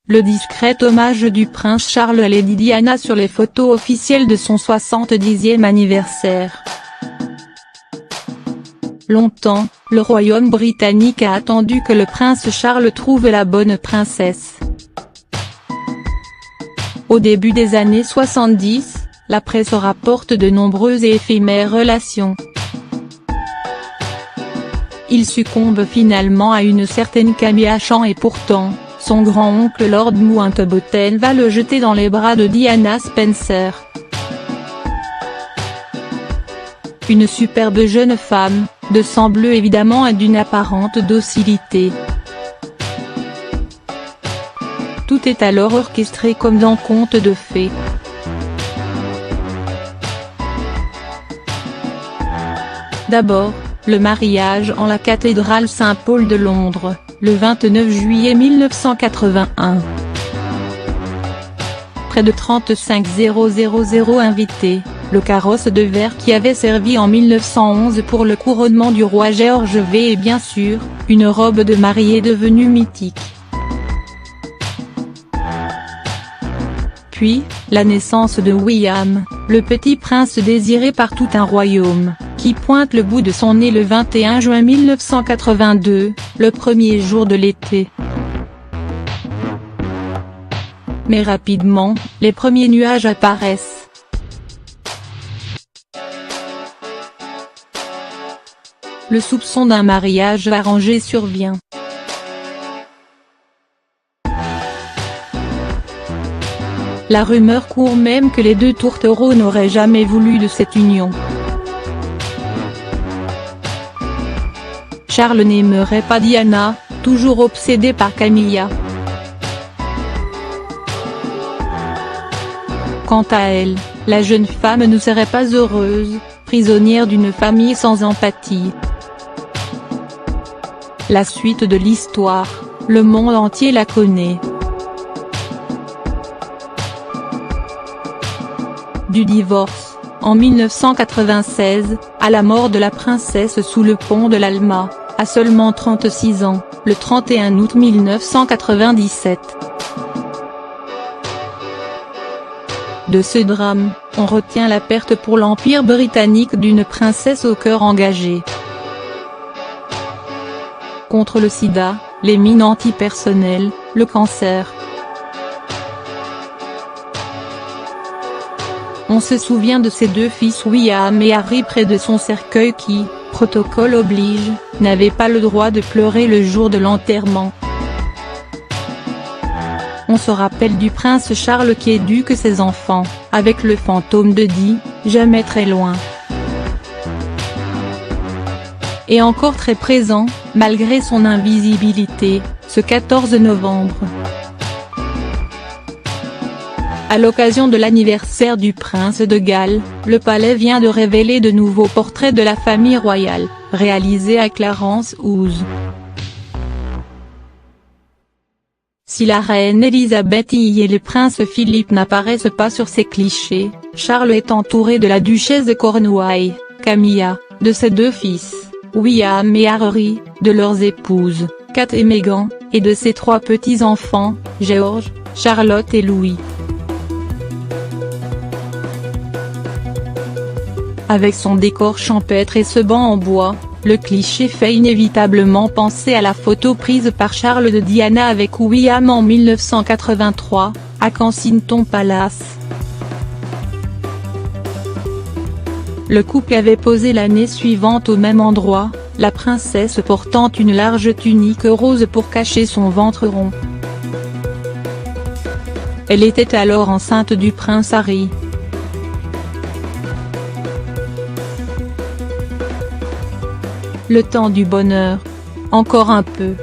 le discret hommage du prince Charles à Lady Diana sur les photos officielles de son 70e anniversaire. Longtemps, le royaume britannique a attendu que le prince Charles trouve la bonne princesse. Au début des années 70, la presse rapporte de nombreuses et éphémères relations. Il succombe finalement à une certaine Camilla Champ et pourtant, son grand-oncle Lord Mountbatten va le jeter dans les bras de Diana Spencer. Une superbe jeune femme, de sang bleu évidemment et d'une apparente docilité. Tout est alors orchestré comme dans contes de fées. D'abord, le mariage en la cathédrale Saint-Paul de Londres, le 29 juillet 1981. Près de 35 000 invités, le carrosse de verre qui avait servi en 1911 pour le couronnement du roi George V et bien sûr, une robe de mariée devenue mythique. Puis, la naissance de William, le petit prince désiré par tout un royaume, qui pointe le bout de son nez le 21 juin 1982, le premier jour de l'été. Mais rapidement, les premiers nuages apparaissent. Le soupçon d'un mariage arrangé survient. La rumeur court même que les deux tourtereaux n'auraient jamais voulu de cette union. Charles n'aimerait pas Diana, toujours obsédé par Camilla. Quant à elle, la jeune femme ne serait pas heureuse, prisonnière d'une famille sans empathie. La suite de l'histoire, le monde entier la connaît. Du divorce, en 1996, à la mort de la princesse sous le pont de l'Alma, à seulement 36 ans, le 31 août 1997. De ce drame, on retient la perte pour l'Empire britannique d'une princesse au cœur engagé. Contre le sida, les mines antipersonnelles, le cancer. On se souvient de ses deux fils William et Harry près de son cercueil qui, protocole oblige, n'avaient pas le droit de pleurer le jour de l'enterrement. On se rappelle du prince Charles qui éduque ses enfants, avec le fantôme de Di, jamais très loin. Et encore très présent, malgré son invisibilité, ce 14 novembre. À l'occasion de l'anniversaire du prince de Galles, le palais vient de révéler de nouveaux portraits de la famille royale, réalisés à Clarence House. Si la reine Elisabeth I et le prince Philippe n'apparaissent pas sur ces clichés, Charles est entouré de la duchesse de Cornouailles, Camilla, de ses deux fils, William et Harry, de leurs épouses, Kate et Meghan, et de ses trois petits-enfants, George, Charlotte et Louis. Avec son décor champêtre et ce banc en bois, le cliché fait inévitablement penser à la photo prise par Charles de Diana avec William en 1983, à Kensington Palace. Le couple avait posé l'année suivante au même endroit, la princesse portant une large tunique rose pour cacher son ventre rond. Elle était alors enceinte du prince Harry. Le temps du bonheur. Encore un peu.